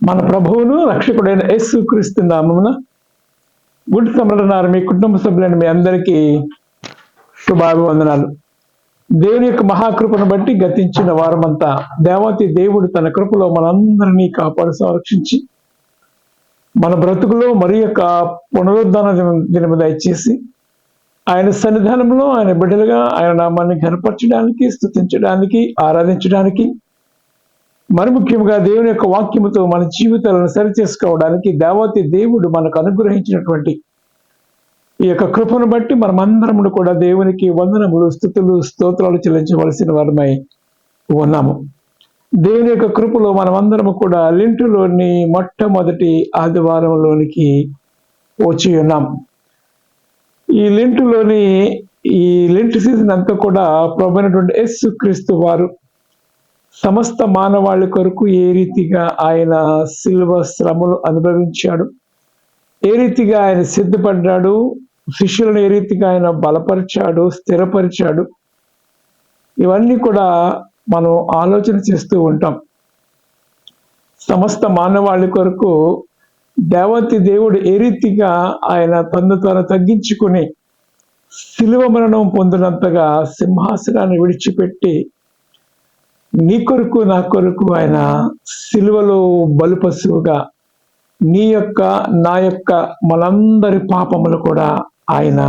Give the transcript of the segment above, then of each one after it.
మన ప్రభువును రక్షకుడైన యేసుక్రీస్తు నామమున గుడ్ సమరనారు మీ కుటుంబ సభ్యులైన మీ అందరికీ శుభాభివందనాలు. దేవుని యొక్క మహాకృపను బట్టి గతించిన వారమంతా దేవతి దేవుడు తన కృపలో మనందరినీ కాపాడు సంరక్షించి మన బ్రతుకులో మరి యొక్క పునరుద్ధరణ దినము దయచేసి ఆయన సన్నిధానంలో ఆయన బిడ్డలుగా ఆయన నామాన్ని ఘనపరచడానికి, స్తుతించడానికి, ఆరాధించడానికి, మరి ముఖ్యంగా దేవుని యొక్క వాక్యముతో మన జీవితాలను సరిచేసుకోవడానికి దేవతి దేవుడు మనకు అనుగ్రహించినటువంటి ఈ యొక్క కృపను బట్టి మనమందరము కూడా దేవునికి వందనములు, స్తుతులు, స్తోత్రాలు చెల్లించవలసిన వారమై ఉన్నాము. దేవుని యొక్క కృపలో మనమందరము కూడా లెంటులోని మొట్టమొదటి ఆదివారంలోనికి వచ్చి ఉన్నాం. ఈ లెంట్ సీజన్ అంతా కూడా ప్రభువైనటువంటి యేసుక్రీస్తు వారు సమస్త మానవాళి కొరకు ఏ రీతిగా ఆయన శిలువ శ్రమలు అనుభవించాడు, ఏ రీతిగా ఆయన సిద్ధపడ్డాడు, శిష్యులను ఏ రీతిగా ఆయన బలపరిచాడు, స్థిరపరిచాడు, ఇవన్నీ కూడా మనం ఆలోచన చేస్తూ ఉంటాం. సమస్త మానవాళి కొరకు దేవతి దేవుడు ఏ రీతిగా ఆయన తను తగ్గించుకుని శిలువ మరణం పొందినంతగా సింహాసనాన్ని విడిచిపెట్టి నీ కొరకు నా కొరకు ఆయన శిలువలో బలి పశువుగా నీ యొక్క నా యొక్క మనందరి పాపములు కూడా ఆయన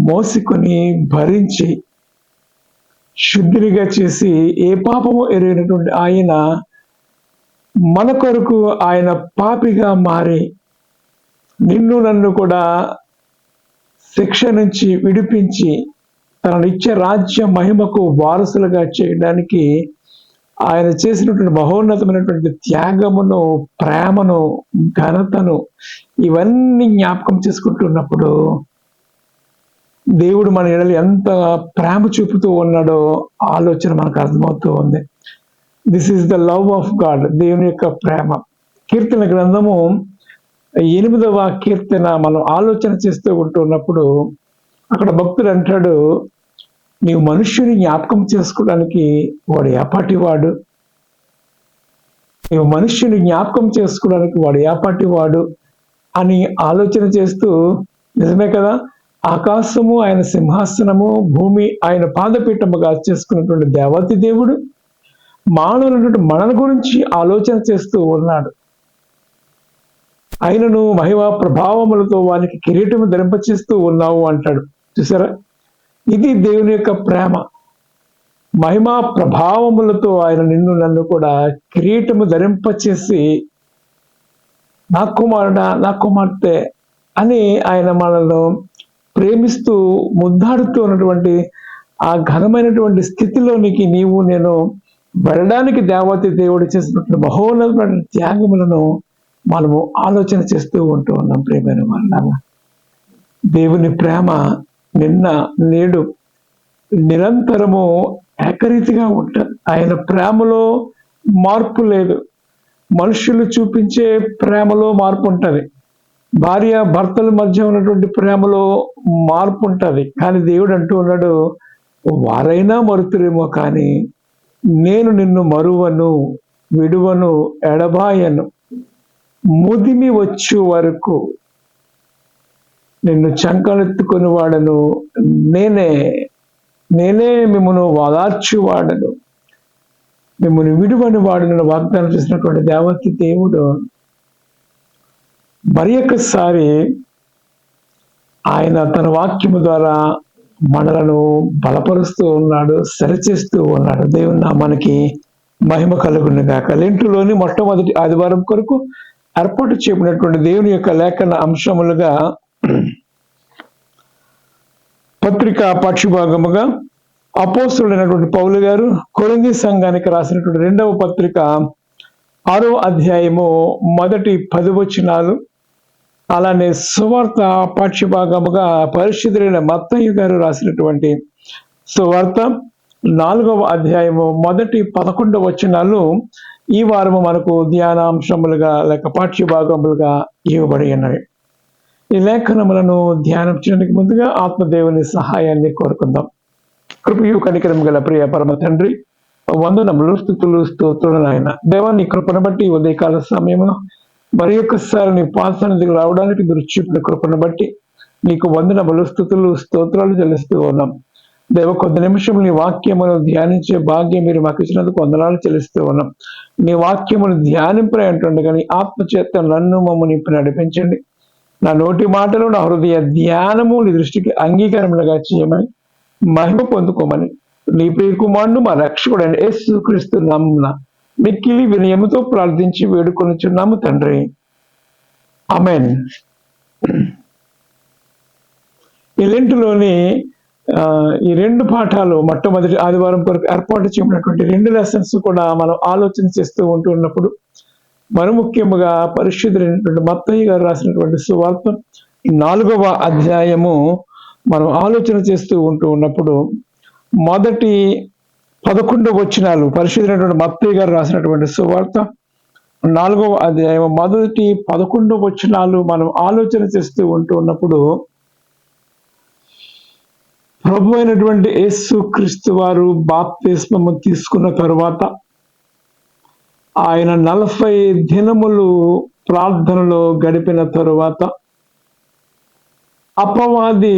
మోసుకొని భరించి శుద్ధిగా చేసి ఏ పాపము ఎరిగినటువంటి ఆయన మన కొరకు ఆయన పాపిగా మారి నిన్ను నన్ను కూడా శిక్ష నుంచి విడిపించి తన నిత్య రాజ్య మహిమకు వారసులుగా చేయడానికి ఆయన చేసినటువంటి మహోన్నతమైనటువంటి త్యాగమును, ప్రేమను, ఘనతను ఇవన్నీ జ్ఞాపకం చేసుకుంటున్నప్పుడు దేవుడు మన ఎడల ఎంత ప్రేమ చూపుతూ ఉన్నాడో ఆలోచన మనకు అర్థమవుతూ ఉంది. This is the love of God, దేవుని యొక్క ప్రేమ. కీర్తన గ్రంథము 8వ కీర్తన మనం ఆలోచన చేస్తూ ఉంటున్నప్పుడు అక్కడ భక్తుడు అంటాడు, నీవు మనుష్యుని జ్ఞాపకం చేసుకోవడానికి వాడు ఏపాటివాడు, నీవు మనుష్యుని జ్ఞాపకం చేసుకోవడానికి వాడు ఏపాటివాడు అని ఆలోచన చేస్తూ, నిజమే కదా, ఆకాశము ఆయన సింహాసనము, భూమి ఆయన పాదపీఠముగా చేసుకున్నటువంటి దేవతి దేవుడు మానవులైనటువంటి మన గురించి ఆలోచన చేస్తూ ఉన్నాడు. ఆయనను మహిమా ప్రభావములతో వానికి కిరీటము ధరింపచేస్తూ ఉన్నావు అంటాడు. చూసారా, ఇది దేవుని యొక్క ప్రేమ. మహిమా ప్రభావములతో ఆయన నిన్ను నన్ను కూడా కిరీటము ధరింపచేసి నా కుమారుడా, నా కుమార్తె అని ఆయన మనల్ని ప్రేమిస్తూ ముద్దాడుతూ ఉన్నటువంటి ఆ ఘనమైనటువంటి స్థితిలోనికి నీవు నేను వెళ్ళడానికి దేవతి దేవుడు చేసినటువంటి మహోన్నతమైన త్యాగములను మనము ఆలోచన చేస్తూ ఉంటూ ఉన్నాం. ప్రియమైన వాళ్ళ, దేవుని ప్రేమ నిన్న నేడు నిరంతరము ఏకరీతిగా ఉంటుంది. ఆయన ప్రేమలో మార్పు లేదు. మనుషులు చూపించే ప్రేమలో మార్పు ఉంటుంది, భార్య భర్తల మధ్య ఉన్నటువంటి ప్రేమలో మార్పు ఉంటుంది. కానీ దేవుడు అంటూ ఉన్నాడు, వారైనా మరుతురేమో కానీ నేను నిన్ను మరువను, విడువను, ఎడబాయను, ముదిమి వచ్చు వరకు నిన్ను చంకలెత్తుకొని వాడను, నేనే మిమ్మను వాదార్చువాడను, మిమ్మల్ని విడువని వాడను వాగ్దానం చేసినటువంటి దేవతి దేవుడు మరి ఒక్కసారి ఆయన తన వాక్యము ద్వారా మనలను బలపరుస్తూ ఉన్నాడు, సరిచేస్తూ ఉన్నాడు. దేవుని నామానికి మహిమ కలుగును గాక. లెంటులోని మొట్టమొదటి ఆదివారం కొరకు ఏర్పాటు చేయబడినటువంటి దేవుని యొక్క లేఖన అంశములుగా పత్రిక పాఠ్యభాగముగా అపోస్తులైనటువంటి పౌలు గారు కొరింథీ సంఘానికి రాసినటువంటి 2వ పత్రిక 6వ అధ్యాయము మొదటి 10 వచనాలు, అలానే సువార్త పాఠ్యభాగముగా పరిశుద్ధులైన మత్తయి గారు రాసినటువంటి సువార్త 4వ అధ్యాయము మొదటి 11 వచనాలు ఈ వారము మనకు ధ్యానాంశములుగా లేక పాఠ్యభాగములుగా ఇవ్వబడి ఉన్నవి. ఈ లేఖనములను ధ్యానం చేయడానికి ముందుగా ఆత్మదేవుని సహాయాన్ని కోరుకుందాం. కృపయు కనికరం గల ప్రియ పరమ తండ్రి, వందనములు, స్తుతులు, స్తోత్రులు నాయన. దేవా, నీ కృపను బట్టి ఉదయకాల సమయంలో మరి ఒక్కసారి నీ పాసన్నిధికి రావడానికి మీరు చూపిన కృపను బట్టి నీకు వందనములు, స్తుతులు, స్తోత్రాలు చెల్లిస్తూ ఉన్నాం. దేవ, కొద్ది నిమిషం నీ వాక్యమును ధ్యానించే భాగ్యం మీరు మాకు ఇచ్చినందుకు వందనాలు చెల్లిస్తూ ఉన్నాం. నీ వాక్యమును ధ్యానింపే అంటుండగా నీ ఆత్మచేత నన్ను మమ్ము నింపి నడిపించండి. నా నోటి మాటలు, నా హృదయ ధ్యానము నీ దృష్టికి అంగీకారములుగా చేయమని, మహిమ పొందుకోమని నీ ప్రియ కుమారుడు మా రక్షకుడైన యేసుక్రీస్తు నామమున మిక్కిలి వినయముతో ప్రార్థించి వేడుకొనుచున్నాము తండ్రి, ఆమేన్. ఈ లెంటులోని ఈ 2 పాఠాలు మొట్టమొదటి ఆదివారం కొరకు ఏర్పాటు చేయబడినటువంటి 2 లెసన్స్ కూడా మనం ఆలోచన చేస్తూ ఉంటున్నప్పుడు, మరి ముఖ్యముగా పరిశుద్ధులైనటువంటి మత్తయి గారు రాసినటువంటి సువార్త 4వ అధ్యాయము మనం ఆలోచన చేస్తూ ఉన్నప్పుడు మొదటి 11 వచనాలు, పరిశుద్ధులైనటువంటి మత్తయి గారు రాసినటువంటి సువార్త 4వ అధ్యాయం మొదటి 11 వచనాలు మనం ఆలోచన చేస్తూ ఉన్నప్పుడు, ప్రభు అయినటువంటి యేసుక్రీస్తు వారు బాప్తిస్మము తీసుకున్న తరువాత ఆయన 40 దినములు ప్రార్థనలో గడిపిన తరువాత అపవాది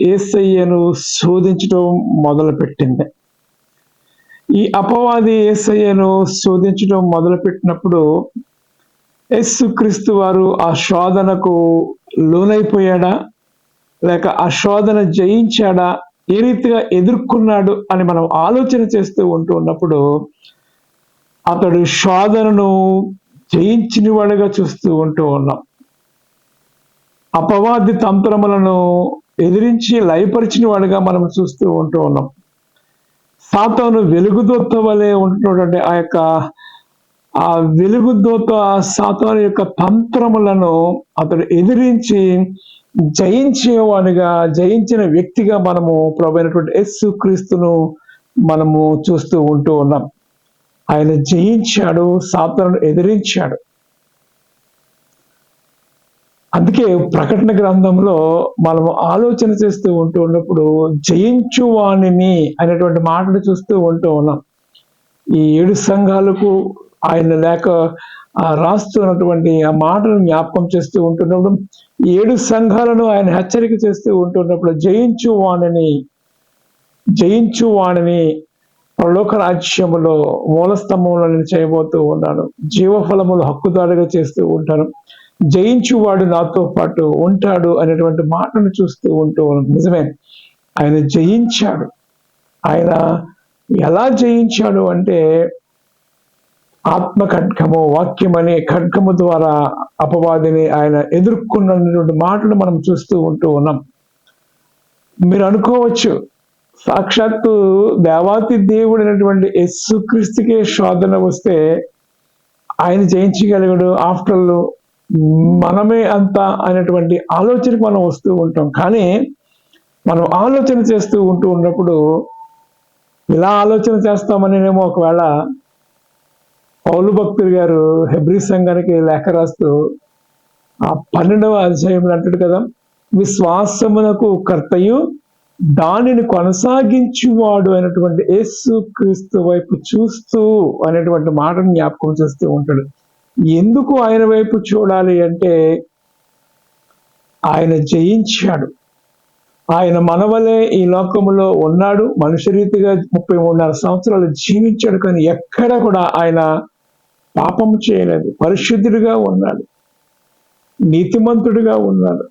యేసయ్యను శోధించడం మొదలుపెట్టింది. ఈ అపవాది యేసయ్యను శోధించడం మొదలుపెట్టినప్పుడు యేసుక్రీస్తు వారు ఆ శోధనకు లోనైపోయాడా, లేక ఆ శోధన జయించాడా, ఏ రీతిగా ఎదుర్కొన్నాడు అని మనం ఆలోచన చేస్తూ ఉన్నప్పుడు, అతడు శోధనను జయించిన వాడుగా చూస్తూ ఉన్నాం. అపవాది తంత్రములను ఎదిరించి లయపరిచిన వాడుగా మనం చూస్తూ ఉన్నాం. సాతాను వెలుగుదూత వలె ఉంటున్నటువంటి ఆ వెలుగుదూత సాతాను యొక్క తంత్రములను అతడు ఎదిరించి జయించేవాడిగా, జయించిన వ్యక్తిగా మనము ప్రభు అయినటువంటి యేసుక్రీస్తును మనము చూస్తూ ఉన్నాం. ఆయన జయించాడు, సాతానును ఎదిరించాడు. అందుకే ప్రకటన గ్రంథంలో మనము ఆలోచన చేస్తూ ఉన్నప్పుడు జయించువాణిని అనేటువంటి మాటలు చూస్తూ ఉన్నాం. ఈ 7 సంఘాలకు ఆయన లేక రాస్తున్నటువంటి ఆ మాటను జ్ఞాపకం చేస్తూ ఉంటున్నప్పుడు, 7 సంఘాలను ఆయన హెచ్చరిక చేస్తూ ఉంటున్నప్పుడు జయించువాణిని పరలోక రాజ్యములో మూలస్తంభంలో నేను చేయబోతూ ఉన్నాను, జీవఫలములు హక్కుదారుగా చేస్తూ ఉంటాను, జయించువాడు నాతో పాటు ఉంటాడు అనేటువంటి మాటను చూస్తూ ఉన్నాం. నిజమే, ఆయన జయించాడు. ఆయన ఎలా జయించాడు అంటే, ఆత్మ ఖడ్గము, వాక్యం అనే ఖడ్గము ద్వారా అపవాదిని ఆయన ఎదుర్కొన్నటువంటి మాటలు మనం చూస్తూ ఉన్నాం. మీరు అనుకోవచ్చు, సాక్షాత్తు దేవాతి దేవుడైనటువంటి యేసుక్రీస్తుకే శోధన వస్తే ఆయన జయించగలిగాడు, ఆఫ్టర్ మనమే అంతా అనేటువంటి ఆలోచనకు మనం వస్తూ ఉంటాం. కానీ మనం ఆలోచన చేస్తూ ఉన్నప్పుడు ఇలా ఆలోచన చేస్తామనేమో, ఒకవేళ పౌలు భక్తులు గారు హెబ్రీ సంఘానికి లేఖ రాస్తూ ఆ 12వ అధ్యాయంలో అంటాడు కదా, విశ్వాసమునకు కర్తయు దానిని కొనసాగించువాడు అయినటువంటి యేసుక్రీస్తు వైపు చూస్తూ అనేటువంటి మాటను జ్ఞాపకం చేస్తూ ఉంటాడు. ఎందుకు ఆయన వైపు చూడాలి అంటే, ఆయన జయించాడు. ఆయన మనవలే ఈ లోకములో ఉన్నాడు, మనుష్య రీతిగా 33.5 సంవత్సరాలు జీవించాడు. కానీ ఎక్కడ కూడా ఆయన పాపము చేయలేదు, పరిశుద్ధుడిగా ఉన్నాడు, నీతిమంతుడిగా ఉన్నాడు.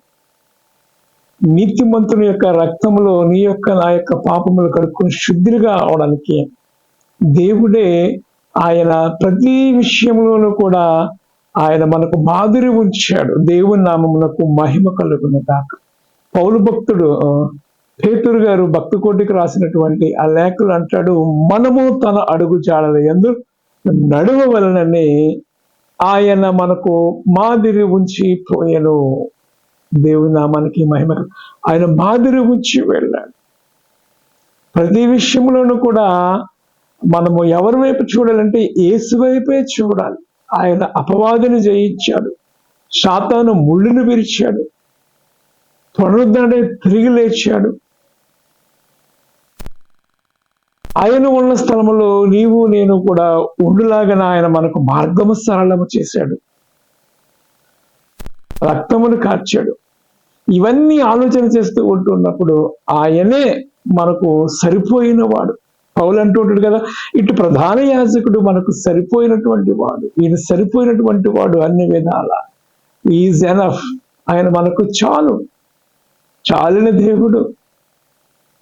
నీతిమంతుని యొక్క రక్తములో నీ యొక్క నా యొక్క పాపములు కడుక్కుని శుద్ధిగా అవడానికి దేవుడే ఆయన ప్రతి విషయంలోనూ కూడా ఆయన మనకు మాదిరి ఉంచాడు. దేవుని నామమునకు మహిమ కలుగును గాక. పౌలు భక్తుడు పేతురు గారు భక్తి కోటికి రాసినటువంటి ఆ లేఖలు అంటాడు, మనము తన అడుగు జాడల యందు నడువవలనని ఆయన మనకు మాదిరి ఉంచి పోయెను. దేవుని నామానికి మహిమ. ఆయన మాదిరి ఉంచి వెళ్ళాడు. ప్రతి విషయంలోనూ కూడా మనము ఎవరి వైపు చూడాలంటే యేసు వైపే చూడాలి. ఆయన అపవాదిని జయించాడు, సాతాను ముళ్ళును విరిచాడు, పునరుద్ధరణే తిరిగి లేచాడు. ఆయన ఉన్న స్థలములో నీవు నేను కూడా ఉండులాగా ఆయన మనకు మార్గము సరళము చేశాడు, రక్తమును కార్చాడు. ఇవన్నీ ఆలోచన చేస్తూ ఉంటున్నప్పుడు ఆయనే మనకు సరిపోయిన వాడు. పౌలు అంటుంటాడు కదా, ఇటు ప్రధాన యాజకుడు మనకు సరిపోయినటువంటి వాడు, ఈయన సరిపోయినటువంటి వాడు అన్ని విధాల. ఈజ్ ఎనఫ్, ఆయన మనకు చాలిన దేవుడు.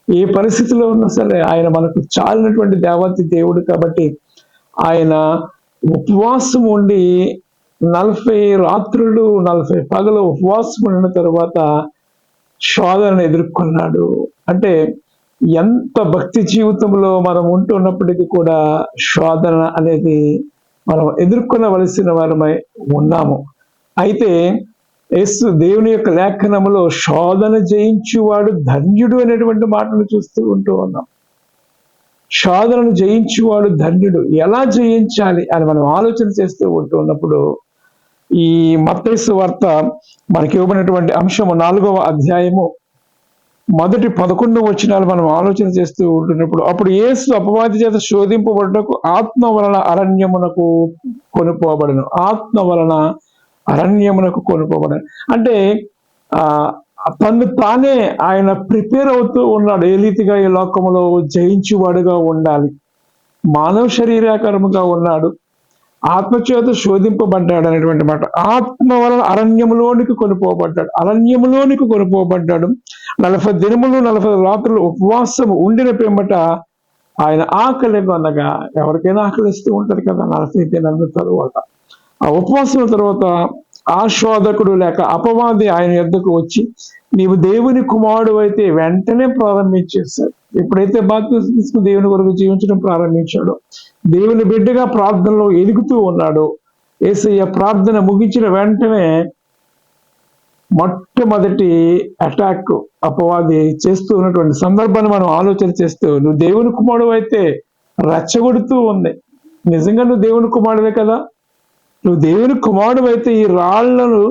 ఏ పరిస్థితిలో ఉన్నా సరే ఆయన మనకు చాలినటువంటి దేవతి దేవుడు. కాబట్టి ఆయన ఉపవాసం ఉండి 40 రాత్రులు 40 పగలు ఉపవాసం ఉండిన తర్వాత శోధనను ఎదుర్కొన్నాడు. అంటే ఎంత భక్తి జీవితంలో మనం ఉంటున్నప్పటికీ కూడా శోధన అనేది మనం ఎదుర్కొనవలసిన వారమై ఉన్నాము. అయితే యేసు దేవుని యొక్క లేఖనములో శోధన జయించువాడు ధన్యుడు అనేటువంటి మాటను చూస్తూ ఉంటూ ఉన్నాం. శోధనను జయించువాడు ధన్యుడు. ఎలా జయించాలి అని మనం ఆలోచన చేస్తూ ఉంటూ ఉన్నప్పుడు ఈ మత్తయి సువార్త మనకి ఇవ్వబడినటువంటి అంశము 4వ అధ్యాయము మొదటి 11 వచనాలు మనం ఆలోచన చేస్తూ ఉంటున్నప్పుడు, అప్పుడు యేసు అపవాది చేత శోధింపబడుటకు ఆత్మ వలన అరణ్యమునకు కొనుపోబడను. ఆత్మ వలన అరణ్యమునకు కొనుపోబడను అంటే తను తానే ఆయన ప్రిపేర్ అవుతూ ఉన్నాడు. ఏ రీతిగా ఈ లోకములో జయించువాడుగా ఉండాలి. మానవ శరీరాకారముగా ఉన్నాడు, ఆత్మచేత శోధింపబడ్డాడు అనేటువంటి మాట. ఆత్మ వలన అరణ్యములోనికి కొనుపోబడ్డాడు. 40 దినములు 40 రాత్రులు ఉపవాసము ఉండిన పిమ్మట ఆయన ఆకలి కొనగా, ఎవరికైనా ఆకలిస్తూ ఉంటారు కదా 40 దినాల తరువాత. ఆ ఉపవాసం తర్వాత ఆ శోధకుడు లేక అపవాది ఆయన యొద్దకు వచ్చి, నీవు దేవుని కుమారుడు అయితే వెంటనే ప్రారంభించేశాడు. ఎప్పుడైతే బాప్తిసం తీసుకుని దేవుని కొరకు జీవించడం ప్రారంభించాడో, దేవుని బిడ్డగా ప్రార్థనలో ఎదుగుతూ ఉన్నాడు. యేసయ్య ప్రార్థన ముగించిన వెంటనే మొట్టమొదటి అటాక్ అపవాది చేస్తూ ఉన్నటువంటి సందర్భాన్ని మనం ఆలోచన చేస్తూ, నువ్వు దేవుని కుమారుడు అయితే రెచ్చగొడుతూ ఉంది. నిజంగా నువ్వు దేవుని కుమారుడే కదా, నువ్వు దేవుని కుమారుడు అయితే ఈ రాళ్లను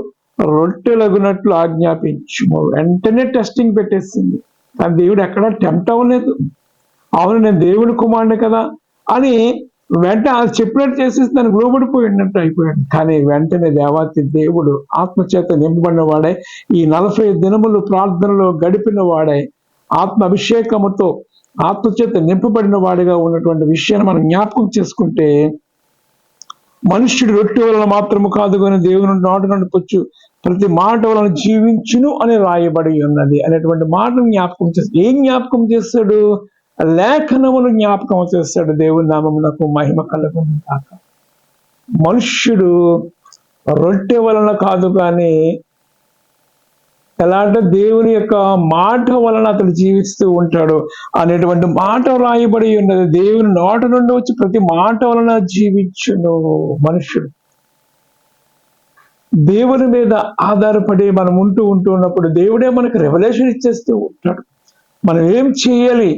రొట్టెలగునట్లు ఆజ్ఞాపించు. వెంటనే టెస్టింగ్ పెట్టేసింది. కానీ దేవుడు ఎక్కడా టెంప్ట్ అవ్వలేదు. అవును నేను దేవుని కుమారుడే కదా అని వెంటనే అది చెప్పినట్టు చేసేసి దానికి లోబడిపోయినట్టు అయిపోయాడు. కానీ వెంటనే దేవాతి దేవుడు ఆత్మచేత నింపబడిన వాడై, ఈ 40 దినములు ప్రార్థనలో గడిపిన వాడై, ఆత్మ అభిషేకముతో ఆత్మచేత నింపబడిన వాడిగా ఉన్నటువంటి విషయాన్ని మనం జ్ఞాపకం చేసుకుంటే, మనుష్యుడు రొట్టె వలన మాత్రము కాదు కానీ దేవుని నోటి నుండి పొచ్చు ప్రతి మాట వలన జీవించును అని రాయబడి ఉన్నది అనేటువంటి మాటను జ్ఞాపకం చేస్తాడు. ఏం జ్ఞాపకం చేస్తాడు? లేఖనమును జ్ఞాపకం చేస్తాడు. దేవుని నామమునకు మహిమ కలుగును గాక. మనుష్యుడు రొట్టె వలన కాదు కానీ ఎలా అంటే దేవుని యొక్క మాట వలన అతడు జీవిస్తూ ఉంటాడు అనేటువంటి మాట రాయబడి ఉన్నది. దేవుని నోట నుండి వచ్చి ప్రతి మాట వలన జీవించును మనుష్యుడు. దేవుని మీద ఆధారపడి మనం ఉంటూ ఉన్నప్పుడు దేవుడే మనకు రెవల్యూషన్ ఇచ్చేస్తూ ఉంటాడు. మనం ఏం చేయాలి,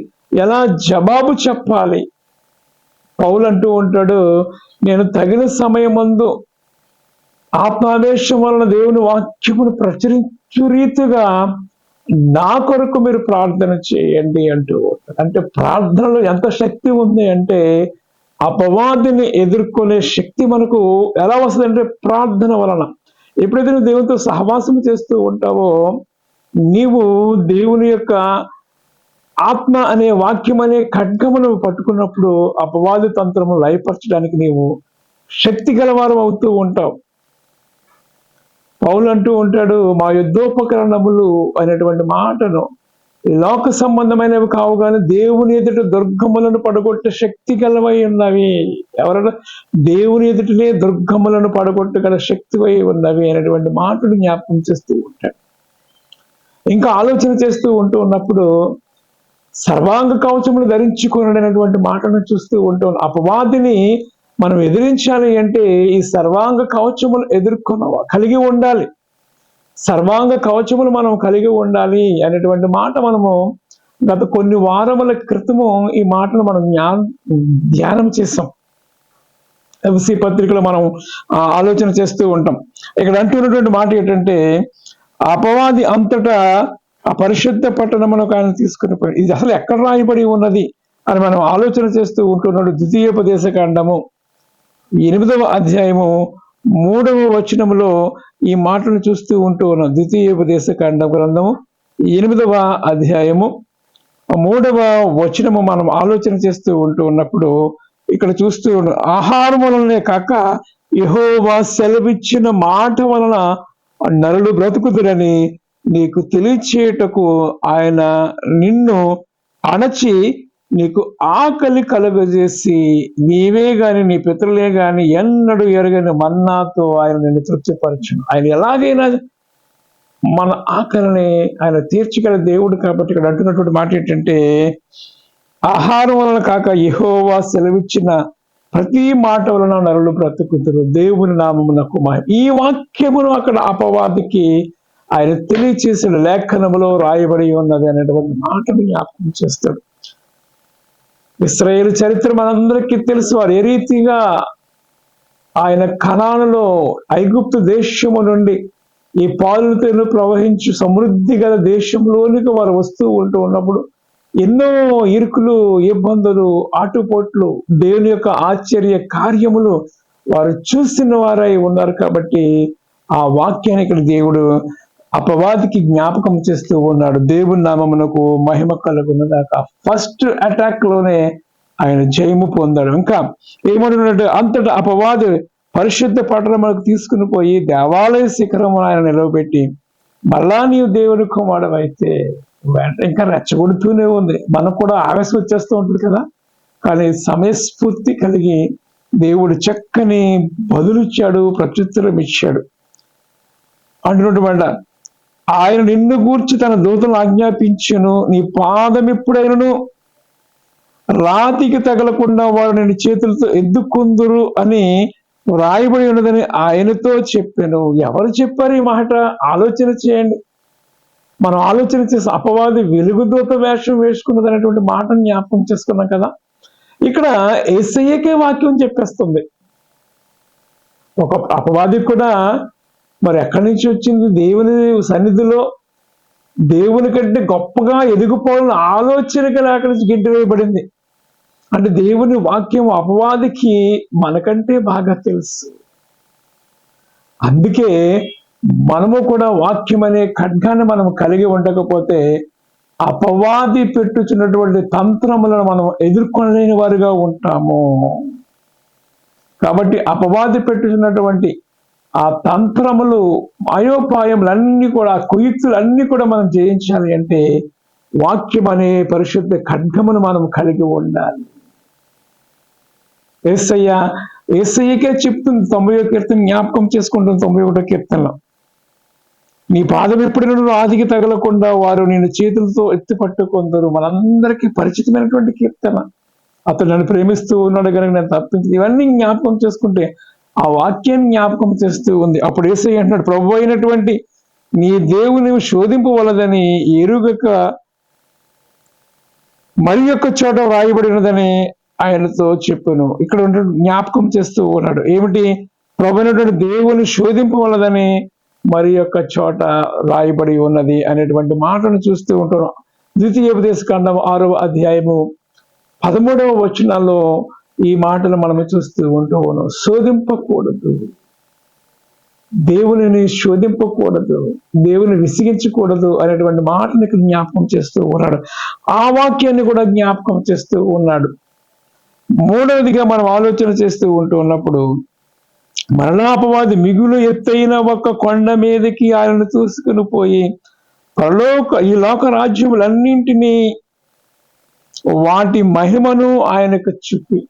ఎలా జవాబు చెప్పాలి. పౌలు అంటూ ఉంటాడు, నేను తగిన సమయమందు ఆత్మావేశం వలన దేవుని వాక్యమును ప్రచురించు రీతిగా నా కొరకు మీరు ప్రార్థన చేయండి అంటూ. అంటే ప్రార్థనలో ఎంత శక్తి ఉంది అంటే, అపవాదిని ఎదుర్కొనే శక్తి మనకు ఎలా వస్తుంది అంటే ప్రార్థన వలన. ఎప్పుడైతే నువ్వు దేవునితో సహవాసం చేస్తూ ఉంటావో, నీవు దేవుని యొక్క ఆత్మ అనే వాక్యం అనే ఖడ్గమును పట్టుకున్నప్పుడు అపవాది తంత్రము లయపరచడానికి నీవు శక్తి గలవారం అవుతూ ఉంటావు. పౌలు అంటూ ఉంటాడు, మా యుద్ధోపకరణములు అనేటువంటి మాటను ఈ లోక సంబంధమైనవి కావు కానీ దేవుని ఎదుట దుర్గములను పడగొట్టే శక్తి గలవై ఉన్నవి. ఎవరైనా దేవుని ఎదుటనే దుర్గములను పడగొట్టగల శక్తివై ఉన్నవి అనేటువంటి మాటను జ్ఞాపకం చేస్తూ ఉంటాడు. ఇంకా ఆలోచన చేస్తూ ఉన్నప్పుడు సర్వాంగ కవచములు ధరించుకున్నటువంటి మాటను చూస్తూ ఉంటాం. అపవాదిని మనం ఎదిరించాలి అంటే ఈ సర్వాంగ కవచములు కలిగి ఉండాలి. సర్వాంగ కవచములు మనం కలిగి ఉండాలి అనేటువంటి మాట మనము గత కొన్ని వారముల క్రితము ఈ మాటను మనం ధ్యానం చేసాం. ఎఫ్ఎస్సి పత్రికలో మనం ఆలోచన చేస్తూ ఉంటాం. ఇక్కడ అంటున్నటువంటి మాట ఏంటంటే, అపవాది అంతటా ఆ పరిశుద్ధ పట్టణములకు ఆయన తీసుకుని పోయి, ఇది అసలు ఎక్కడ రాయబడి ఉన్నది అని మనం ఆలోచన చేస్తూ ఉంటున్నాడు. ద్వితీయోపదేశ కాండము 8వ అధ్యాయము 3వ వచనములో ఈ మాటను చూస్తూ ఉంటూ ఉన్నాం. ద్వితీయోపదేశ కాండ గ్రంథము 8వ అధ్యాయము 3వ వచనము మనం ఆలోచన చేస్తూ ఉంటూ ఉన్నప్పుడు ఇక్కడ చూస్తూ ఆహారం వలనే కాక యెహోవా సెలవిచ్చిన మాట వలన నరులు బ్రతుకుదురని నీకు తెలియచేయటకు ఆయన నిన్ను అణచి నీకు ఆకలి కలుగజేసి నీవే గాని నీ పితరులే గాని ఎన్నడూ ఎరగని మన్నాతో ఆయన నిన్ను తృప్తిపరచును. ఆయన ఎలాగైనా మన ఆకలిని ఆయన తీర్చగల దేవుడు. కాబట్టి ఇక్కడ అంటున్నటువంటి మాట ఏంటంటే, ఆహారం వలన కాక యెహోవా సెలవిచ్చిన ప్రతి మాట వలన నరులు బ్రతుకుతారు. దేవుని నామమునకు మహిమ. ఈ వాక్యమును అక్కడ అపవాదికి ఆయన తెలియచేసిన లేఖనములో రాయబడి ఉన్నది అనేటువంటి మాటను జ్ఞాపకం చేస్తాడు. ఇశ్రాయేలు చరిత్ర మనందరికీ తెలుసు. వారు ఏ రీతిగా ఆయన కనానులో ఐగుప్తు దేశము నుండి ఈ పాలుతేను ప్రవహించి సమృద్ధి గల దేశంలోనికి వారు వస్తూ ఉంటూ ఉన్నప్పుడు ఎన్నో ఇరుకులు, ఇబ్బందులు, ఆటుపోట్లు, దేవుని యొక్క ఆశ్చర్య కార్యములు వారు చూసిన వారై ఉన్నారు. కాబట్టి ఆ వాక్యాన్ని ఇక్కడ దేవుడు అపవాదికి జ్ఞాపకం చేస్తూ ఉన్నాడు. దేవుని నామమునకు మహిమ కలుగునగాక. ఫస్ట్ అటాక్ లోనే ఆయన జయము పొందాడు. ఇంకా ఏమంటున్నాడు, అంతటా అపవాది పరిశుద్ధ పట్టణములకు తీసుకుని పోయి దేవాలయ శిఖరము ఆయన నిలవబెట్టి, మళ్ళా నీవు దేవుని కుమారుడు అయితే ఇంకా రెచ్చగొడుతూనే ఉంది. మనకు కూడా ఆవేశం వచ్చేస్తూ ఉంటుంది కదా. కానీ సమయస్ఫూర్తి కలిగి దేవుడు చక్కని బదులిచ్చాడు, ప్రత్యుత్తరం ఇచ్చాడు. అంటున్నటువంటి ఆయన నిన్ను గూర్చి తన దూతలను ఆజ్ఞాపించును, నీ పాదం ఎప్పుడైనను రాతికి తగలకుండా వారు నేను చేతులతో ఎద్దుకుందురు అని రాయబడి ఉన్నదని ఆయనతో చెప్పాను. ఎవరు చెప్పారు ఈ మాట? ఆలోచన చేయండి. మనం ఆలోచన చేసి అపవాది వెలుగుదూత వేషం వేసుకున్నది అనేటువంటి మాటను జ్ఞాపకం చేసుకున్నాం కదా. ఇక్కడ యేసయ్యకే వాక్యం చెప్పేస్తుంది. ఒక అపవాది కూడా మరి ఎక్కడి నుంచి వచ్చింది? దేవుని సన్నిధిలో దేవుని కంటే గొప్పగా ఎదిగిపోవాలని ఆలోచనగా అక్కడి నుంచి గింటి వేయబడింది. అంటే దేవుని వాక్యం అపవాదికి మనకంటే బాగా తెలుసు. అందుకే మనము కూడా వాక్యం అనే ఖడ్గాన్ని మనం కలిగి ఉండకపోతే అపవాది పెట్టుచున్నటువంటి తంత్రములను మనం ఎదుర్కొనలేని వారుగా ఉంటాము. కాబట్టి అపవాది పెట్టుచున్నటువంటి ఆ తంత్రములు, అయోపాయములన్నీ కూడా, కుయుక్తులన్నీ కూడా మనం జయించాలి అంటే వాక్యం అనే పరిశుద్ధ ఖడ్గమును మనం కలిగి ఉండాలి. యేసయ్యకే చెప్తుంది 90వ కీర్తన జ్ఞాపకం చేసుకుంటుంది. 91వ కీర్తనలో నీ పాదం ఎప్పుడైనా ఆదికి తగలకుండా వారు నేను చేతులతో ఎత్తి పట్టుకొందరు. మనందరికీ పరిచితమైనటువంటి కీర్తన. అతను నన్ను ప్రేమిస్తూ ఉన్నాడు కనుక నేను తప్పించి, ఇవన్నీ జ్ఞాపకం చేసుకుంటే ఆ వాక్యాన్ని జ్ఞాపకం చేస్తూ ఉంది. అప్పుడు యేసయ్య అంటున్నాడు, ప్రభు అయినటువంటి నీ దేవుని శోధింపవలదని ఎరుగక మరి యొక్క చోట వ్రాయబడినదని ఆయనతో చెప్పాను. ఇక్కడ జ్ఞాపకం చేస్తూ ఉన్నాడు. ఏమిటి? ప్రభు అయినటువంటి దేవుని శోధింపవలదని మరి యొక్క చోట రాయబడి ఉన్నది అనేటువంటి మాటను చూస్తూ ఉంటున్నాం. ద్వితీయోపదేశ కాండం 6వ అధ్యాయము 13వ వచనాల్లో ఈ మాటలు మనం చూస్తూ ఉంటూ ఉన్నాం. శోధింపకూడదు, దేవుని శోధింపకూడదు, దేవుని విసిగించకూడదు అనేటువంటి మాటని జ్ఞాపకం చేస్తూ ఉన్నాడు. ఆ వాక్యాన్ని కూడా జ్ఞాపకం చేస్తూ ఉన్నాడు. మూడవదిగా మనం ఆలోచన చేస్తూ ఉంటూ ఉన్నప్పుడు మరణాపవాది మిగులు ఎత్తైన ఒక కొండ మీదకి ఆయనను తీసుకుని పోయి ఈ లోక రాజ్యములన్నింటినీ వాటి మహిమను ఆయనకు చూపి,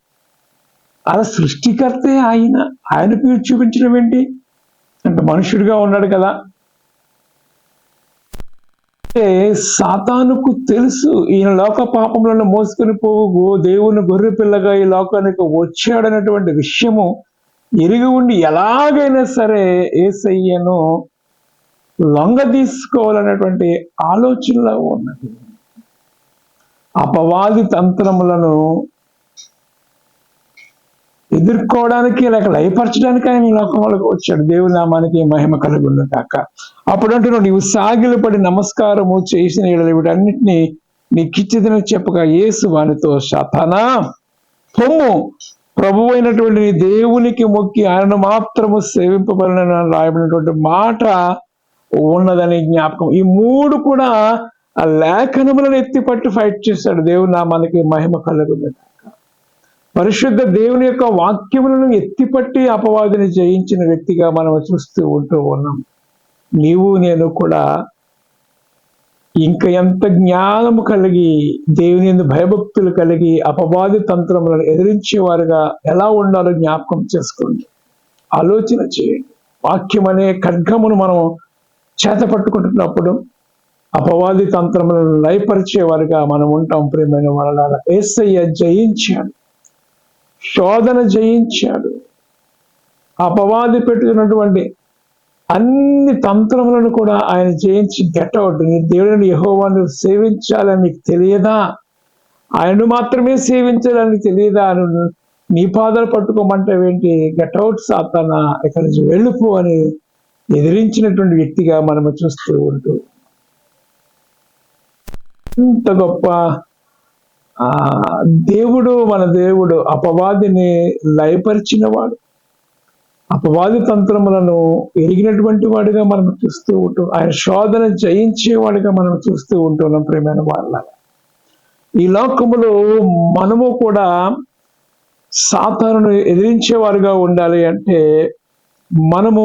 అలా సృష్టికర్తే ఆయన పేరు చూపించడం ఏంటి అంటే మనుషుడిగా ఉన్నాడు కదా. సాతానుకు తెలుసు ఈయన లోక పాపములను మోసుకొని పోవు దేవుని గొర్రె పిల్లగా ఈ లోకానికి వచ్చాడనేటువంటి విషయము ఎరిగి ఉండి ఎలాగైనా సరే యేసయ్యను లొంగ తీసుకోవాలనేటువంటి ఆలోచనలో ఉన్నది. అపవాది తంత్రములను ఎదుర్కోవడానికి లేక లయపరచడానికి ఆయన లోకంలోకి వచ్చాడు. దేవుని నామానికి మహిమ కలుగును కాక. అప్పుడు అంటున్నాడు, నీవు సాగిలపడి నమస్కారము చేసిన వీటన్నిటినీ నీకిచ్చిదని చెప్పగా యేసు వానితో, సాతానా పొమ్ము, ప్రభువు అయినటువంటి నీ దేవునికి మొక్కి ఆయనను మాత్రము సేవింపబడిన రాయబడినటువంటి మాట ఉన్నదని జ్ఞాపకం. ఈ మూడు కూడా ఆ లేఖనములను ఎత్తిపట్టి ఫైట్ చేశాడు. దేవుని నామానికి మహిమ కలుగును. పరిశుద్ధ దేవుని యొక్క వాక్యములను ఎత్తిపట్టి అపవాదిని జయించిన వ్యక్తిగా మనం చూస్తూ ఉంటూ ఉన్నాం. నీవు నేను కూడా ఇంకా ఎంత జ్ఞానము కలిగి, దేవుని యందు భయభక్తులు కలిగి అపవాది తంత్రములను ఎదిరించేవారుగా ఎలా ఉండాలో జ్ఞాపకం చేసుకోండి, ఆలోచన చేయండి. వాక్యం అనే ఖడ్గమును మనం చేత పట్టుకుంటున్నప్పుడు అపవాది తంత్రములను లయపరిచేవారుగా మనం ఉంటాం. ప్రియమైన వాళ్ళ యేసయ్య జయించాడు, శోధన జయించాడు. అపవాది పెట్టుకున్నటువంటి అన్ని తంత్రములను కూడా ఆయన జయించి గెట్అవుట్. నీ దేవుడిని యెహోవాను సేవించాలని నీకు తెలియదా? ఆయనను మాత్రమే సేవించాలని తెలియదా? నీ పాదాలు పట్టుకోమంటావేంటి? గెట్అవుట్ సాతానా, ఇక్కడి నుంచి వెళ్ళిపో అని ఎదిరించినటువంటి వ్యక్తిగా మనము చూస్తూ ఉంటూ, ఇంత గొప్ప దేవుడు మన దేవుడు అపవాదిని లయపరిచినవాడు, అపవాది తంత్రములను ఎరిగినటువంటి వాడిగా మనం చూస్తూ ఉంటాం. ఆయన శోధన జయించేవాడిగా మనం చూస్తూ ఉంటున్నాం. ప్రియమైన వాళ్ళ, ఈ లోకములో మనము కూడా సాతానును ఎదిరించేవారుగా ఉండాలి అంటే మనము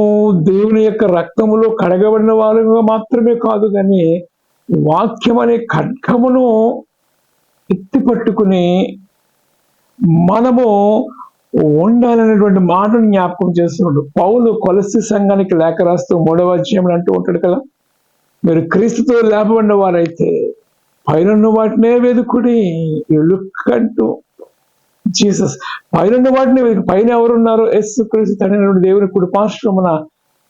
దేవుని యొక్క రక్తములో కడగబడిన వారుగా మాత్రమే కాదు, కానీ వాక్యం అనే ఖడ్గమును ఎత్తిపట్టుకుని మనము ఉండాలనేటువంటి మాటను జ్ఞాపకం చేస్తున్నాడు. పౌలు కొలస్సీ సంఘానికి లేఖ రాస్తూ 3వ అధ్యాయంలో అంటూ ఉంటాడు కదా, మీరు క్రీస్తుతో లేపబడిన వారైతే పైన వాటినే వెదుకుడి. ఎలుకంటూ జీసస్ పైన వాటిని పైన ఎవరున్నారు? యేసు క్రీస్తు తండ్రి దేవుని కుడి పార్శ్వమున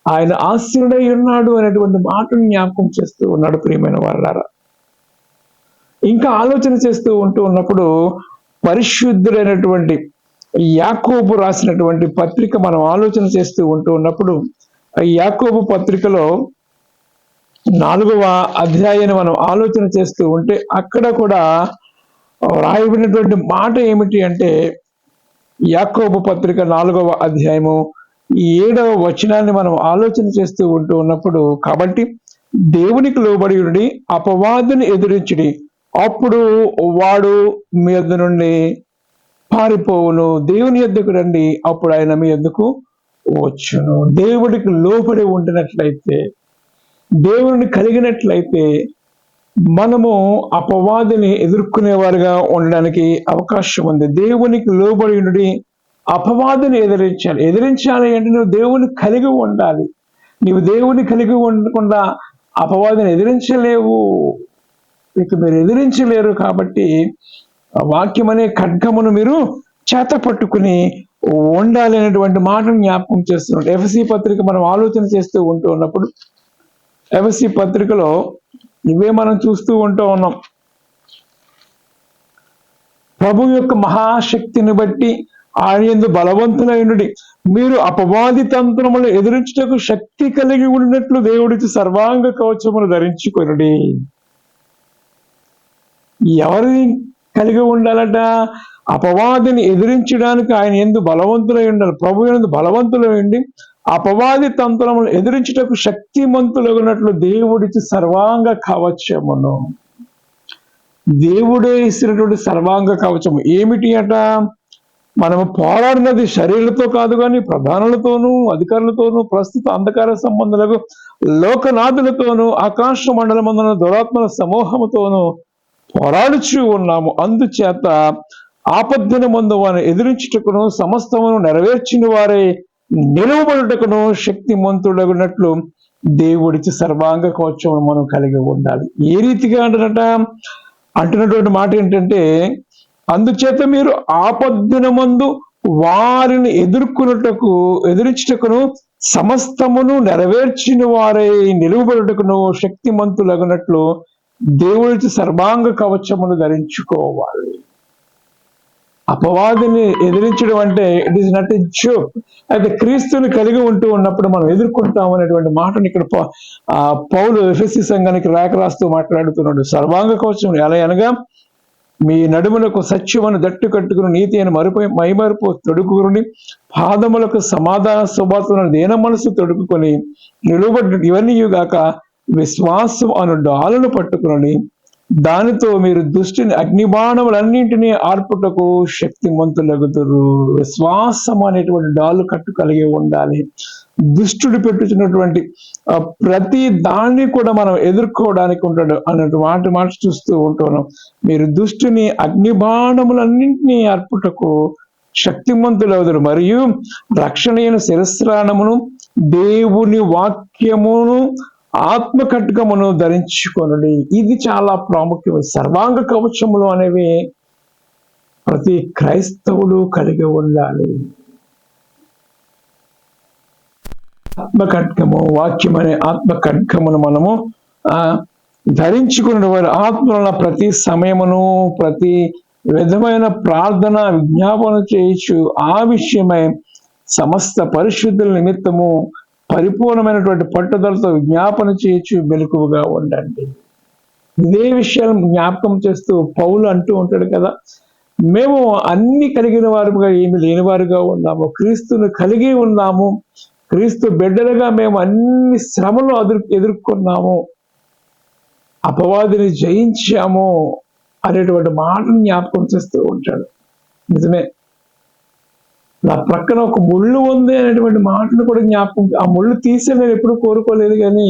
ఆయన ఆశీనుడై ఉన్నాడు అనేటువంటి మాటను జ్ఞాపకం చేస్తూ ఉన్నాడు. ప్రియమైన వారలారా, ఇంకా ఆలోచన చేస్తూ ఉంటూ ఉన్నప్పుడు పరిశుద్ధుడైనటువంటి యాకోబు రాసినటువంటి పత్రిక మనం ఆలోచన చేస్తూ ఉంటూ ఉన్నప్పుడు, యాకోబు పత్రికలో 4వ అధ్యాయాన్ని మనం ఆలోచన చేస్తూ ఉంటే అక్కడ కూడా రాయబడినటువంటి మాట ఏమిటి అంటే, యాకోబు పత్రిక 4వ అధ్యాయము 7వ వచనాన్ని మనం ఆలోచన చేస్తూ ఉంటూ ఉన్నప్పుడు, కాబట్టి దేవునికి లోబడి ఉండి అపవాదిని ఎదిరించుడి, అప్పుడు వాడు మీ యొద్ద నుండి పారిపోవును. దేవుని యొద్దకు రండి, అప్పుడు ఆయన మీ యొద్దకు వచ్చును. దేవుడికి లోబడి ఉండినట్లయితే, దేవుని కలిగినట్లయితే మనము అపవాదిని ఎదుర్కొనేవారుగా ఉండడానికి అవకాశం ఉంది. దేవునికి లోబడి ఉండి అపవాదిని ఎదిరించాలి అంటే నువ్వు దేవుని కలిగి ఉండాలి. నీవు దేవుని కలిగి ఉండకుండా అపవాదిని ఎదిరించలేవు, ఇక మీరు ఎదిరించలేరు. కాబట్టి వాక్యం అనే ఖడ్గమును మీరు చేత పట్టుకుని ఉండాలి అనేటువంటి మాటను జ్ఞాపకం చేస్తున్నాడు. ఎఫెసీ పత్రిక మనం ఆలోచన చేస్తూ ఉంటూ ఉన్నప్పుడు ఎఫెసీ పత్రికలో ఇవే మనం చూస్తూ ఉంటూ ఉన్నాం. ప్రభు యొక్క మహాశక్తిని బట్టి ఆయన యందు బలవంతులైనడి, మీరు అపవాది తంత్రములు ఎదురించుటకు శక్తి కలిగి ఉన్నట్లు దేవుడికి సర్వాంగ కవచమును ధరించుకొనుడి. ఎవరిని కలిగి ఉండాలట? అపవాదిని ఎదిరించడానికి ఆయన యందు బలవంతులై ఉండాలి. ప్రభు యందు బలవంతులై ఉండి అపవాది తంత్రములు ఎదిరించుటకు శక్తిమంతులగునట్లు దేవుడికి సర్వాంగ కవచమును. దేవుడే ఇచ్చినటువంటి సర్వాంగ కవచము ఏమిటి అట? మనము పోరాడినది శరీరులతో కాదు, కానీ ప్రధానులతోనూ అధికారులతోనూ ప్రస్తుత అంధకార సంబంధులకు లోకనాథులతోనూ ఆకాశ మండలమందున దురాత్మల సమూహముతోనూ పోరాడుచూ ఉన్నాము. అందుచేత ఆపద్దిన ముందు వారిని ఎదిరించుటకును సమస్తమును నెరవేర్చిన వారే నిలువబడుటకును శక్తిమంతుడగునట్లు దేవుడికి సర్వాంగ కవచమును మనం కలిగి ఉండాలి. ఏ రీతిగా అంటున్నటువంటి మాట ఏంటంటే, అందుచేత మీరు ఆపద్దినమందు వారిని ఎదిరించుటకును సమస్తమును నెరవేర్చిన వారే నిలువబడుటకును శక్తిమంతులగునట్లు దేవుడికి సర్వాంగ కవచమును ధరించుకోవాలి. అపవాదిని ఎదిరించడం అంటే it is not a joke. అయితే క్రీస్తుని కలిగి ఉంటూ ఉన్నప్పుడు మనం ఎదుర్కొంటాం అనేటువంటి మాటను ఇక్కడ పౌలు ఎఫెసీ సంఘానికి లేఖ రాస్తూ మాట్లాడుతున్నాడు. సర్వాంగ కవచం ఎలా అనగా మీ నడుములకు సత్యమును దట్టు కట్టుకుని నీతి అని మైమరుపు తొడుకుని పాదములకు సమాధాన సువార్తను దీన మనసు తొడుకుని నిలువబడి ఇవన్నీ గాక విశ్వాసం అను డాలును పట్టుకుని దానితో మీరు దుష్టిని అగ్నిబాణములన్నింటినీ ఆర్పుటకు శక్తిమంతులగుదురు. విశ్వాసం అనేటువంటి డాలు కట్టు కలిగి ఉండాలి. దుష్టుడు పెట్టుచున్నటువంటి ప్రతి దాన్ని కూడా మనం ఎదుర్కోవడానికి ఉంటాడు అన్నట్టు మాట చూస్తూ ఉంటున్నాం. మీరు దుష్టుని అగ్నిబాణములన్నింటినీ అర్పుటకు శక్తిమంతులవుదురు మరియు రక్షణయైన శిరస్త్రాణమును దేవుని వాక్యమును ఆత్మ ఖడ్గమును ధరించుకొనుడి. ఇది చాలా ప్రాముఖ్యం. సర్వాంగ కవచములు అనేవి ప్రతి క్రైస్తవుడు కలిగి ఉండాలి. ఆత్మ ఖడ్గము, వాక్యం అనే ఆత్మ ఖడ్గమును మనము ధరించుకున్న వారు ఆత్మల ప్రతి సమయమును ప్రతి విధమైన ప్రార్థన విజ్ఞాపన చేయొచ్చు. ఆ విషయమై సమస్త పరిశుద్ధుల నిమిత్తము పరిపూర్ణమైనటువంటి పట్టుదలతో విజ్ఞాపన చేయొచ్చు. మెలకువగా ఉండండి. ఇదే విషయాలు జ్ఞాపకం చేస్తూ పౌలు అంటూ ఉంటాడు కదా, మేము అన్ని కలిగిన వారుగా ఏమి లేనివారుగా ఉన్నాము, క్రీస్తును కలిగి ఉన్నాము, క్రీస్తు బిడ్డలుగా మేము అన్ని శ్రమలు ఎదుర్కొన్నాము, అపవాదిని జయించాము అనేటువంటి మాటను జ్ఞాపకం చేస్తూ ఉంటాడు. నిజమే, నా ప్రక్కన ఒక ముళ్ళు ఉంది అనేటువంటి మాటను కూడా జ్ఞాపకం, ఆ ముళ్ళు తీసే నేను ఎప్పుడు కోరుకోలేదు, కానీ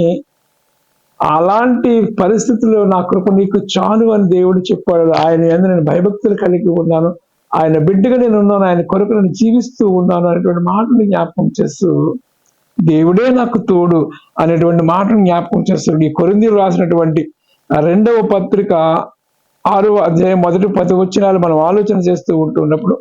అలాంటి పరిస్థితుల్లో నా కృప నీకు చాలు అని దేవుడు చెప్పాడు. ఆయన యందు నేను భయభక్తులు కలిగి ఉన్నాను, ఆయన బిడ్డగా నేను ఉన్నాను, ఆయన కొరకు నేను జీవిస్తూ ఉన్నాను అనేటువంటి మాటను జ్ఞాపకం చేస్తూ దేవుడే నాకు తోడు అనేటువంటి మాటను జ్ఞాపకం చేస్తాడు. ఈ కొరింథీయులకు రాసినటువంటి 2వ పత్రిక 6వ అధ్యాయం 1-10 వచనాలు మనం ఆలోచన చేస్తూ ఉంటున్నప్పుడు,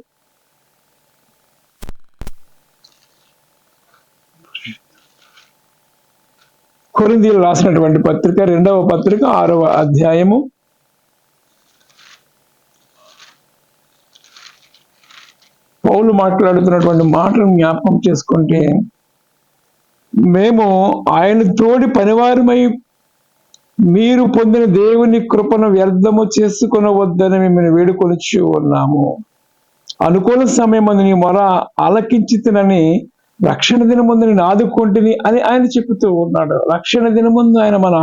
కొరింథీయులకు రాసినటువంటి పత్రిక 2వ పత్రిక 6వ అధ్యాయము పౌలు మాట్లాడుతున్నటువంటి మాటను జ్ఞాపకం చేసుకుంటే, మేము ఆయన తోడి పనివారమై మీరు పొందిన దేవుని కృపను వ్యర్థము చేసుకొనవద్దని మిమ్మల్ని వేడుకొనిచ్చు ఉన్నాము. అనుకూల సమయం నీ మొర ఆలకించితినని రక్షణ దినముందు నేను ఆదుకుంటుని అని ఆయన చెప్తూ ఉన్నాడు. రక్షణ దినముందు ఆయన మన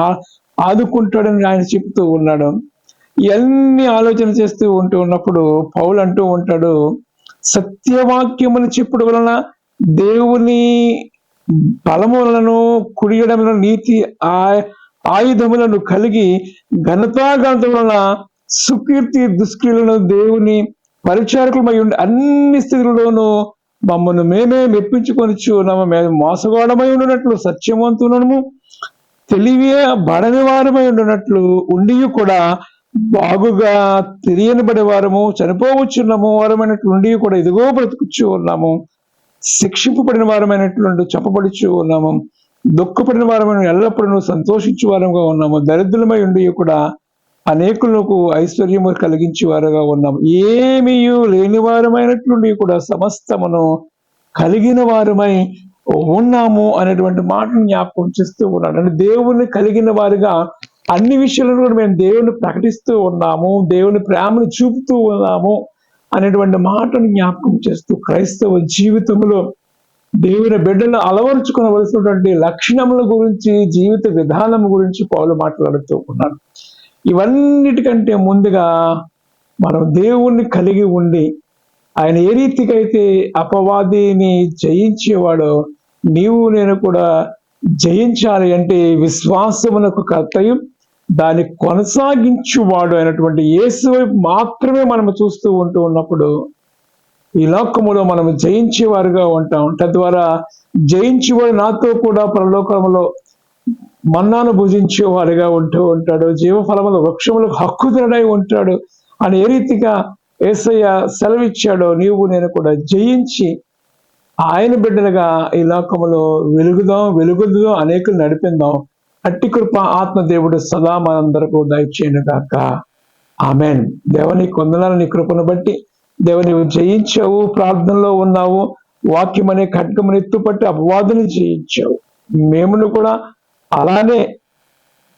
ఆదుకుంటాడని ఆయన చెప్తూ ఉన్నాడు. ఇవన్నీ ఆలోచన చేస్తూ ఉన్నప్పుడు పౌలు అంటూ ఉంటాడు, సత్యవాక్యమును చెప్పుడు వలన దేవుని బలములను కుడియడములను నీతి ఆయుధములను కలిగి ఘనతాఘనతములన సుకీర్తి దుష్క్రియలను దేవుని పరిచారకులమై ఉండి అన్ని స్థితుల్లోనూ మమ్మల్ని మేమే మెప్పించుకొనిచ్చు ఉన్నాము. మేము మోసగాడమై ఉండినట్లు సత్యవంతులను తెలివే బడని వారమై ఉండి కూడా బాగుగా తెలియనిబడే వారము చనిపోవచ్చున్నాము వారమైనట్లు ఉండి కూడా ఇదిగో బ్రతుకుచ్చు ఉన్నాము. శిక్షింపబడిన వారమైనట్లు చెప్పబడుచు ఉన్నాము. దుఃఖపడిన వారమైన ఎల్లప్పుడూ సంతోషించే వారంగా ఉన్నాము. దరిద్రులమై ఉండి కూడా అనేకులకు ఐశ్వర్యము కలిగించే వారుగా ఉన్నాము. ఏమీ లేని వారమైనట్లుండి కూడా సమస్తమును కలిగిన వారమై ఉన్నాము అనేటువంటి మాటను జ్ఞాపకం చేస్తూ ఉన్నాడు. అంటే దేవుని కలిగిన వారుగా అన్ని విషయాలను కూడా మేము దేవుని ప్రకటిస్తూ ఉన్నాము, దేవుని ప్రేమను చూపుతూ ఉన్నాము అనేటువంటి మాటను జ్ఞాపకం చేస్తూ క్రైస్తవ జీవితంలో దేవుని బిడ్డలు అలవరుచుకోవలసినటువంటి లక్షణముల గురించి, జీవిత విధానం గురించి పౌలు మాట్లాడుతూ ఉన్నాడు. ఇవన్నిటికంటే ముందుగా మనం దేవుణ్ణి కలిగి ఉండి ఆయన ఏ రీతిగా అయితే అపవాదిని జయించేవాడో నీవు నేను కూడా జయించాలి. అంటే విశ్వాసమునకు కర్తయు దాన్ని కొనసాగించువాడు అయినటువంటి యేసు వైపు మాత్రమే మనం చూస్తూ ఉన్నప్పుడు ఈ లోకములో మనం జయించేవారుగా ఉంటాం. తద్వారా జయించేవాడు నాతో కూడా పరలోకములో మన్నాను భుజించేవారుగా ఉంటూ ఉంటాడు, జీవఫలముల వృక్షములకు హక్కుదారుడై ఉంటాడు అని ఏ రీతిగా యేసయ్య సెలవిచ్చాడో నీవు నేను కూడా జయించి ఆయన బిడ్డలుగా ఈ లోకములో వెలుగుదాం అనేకులు నడిపిందాం. అట్టి కృప ఆత్మదేవుడు సదా మనందరకు దయచేయను గాక. ఆమెన్. దేవుని కొందనాలు నీ కృపను బట్టి దేవ నీవు జయించావు, ప్రార్థనలో ఉన్నావు, వాక్యం అనే ఖడ్గమును ఎత్తుపట్టి అపవాదుని జయించావు. మేమును కూడా అలానే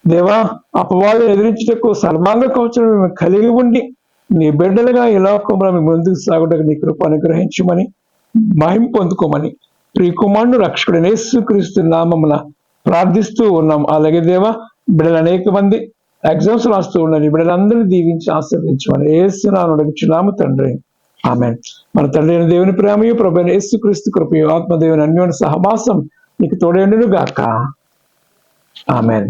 దేవా అపవాదుని ఎదిరించుటకు సర్వాంగ కవచం మేము కలిగి ఉండి నీ బిడ్డలుగా ఈ లోకంలో మేము ముందుకు సాగుటకు నీ కృప అనుగ్రహించమని, మహిమ పొందుకోమని ప్రియకుమారుడు రక్షకుడైన యేసుక్రీస్తు నామమున ప్రార్థిస్తూ ఉన్నాం. అలాగే దేవా బిడ్డలు అనేక మంది ఎగ్జామ్స్ రాస్తూ ఉన్నారు. బిడ్డలందరినీ దీవించి ఆశీర్వదించమని యేసునామమున అడుగుచున్నాము తండ్రి, ఆమేన్. మన తండ్రి అయిన దేవుని ప్రేమయు ప్రభువైన యేసుక్రీస్తు కృపయు ఆత్మదేవుని అన్యోన్య సహవాసం నీకు తోడేండును గాక. ఆమేన్.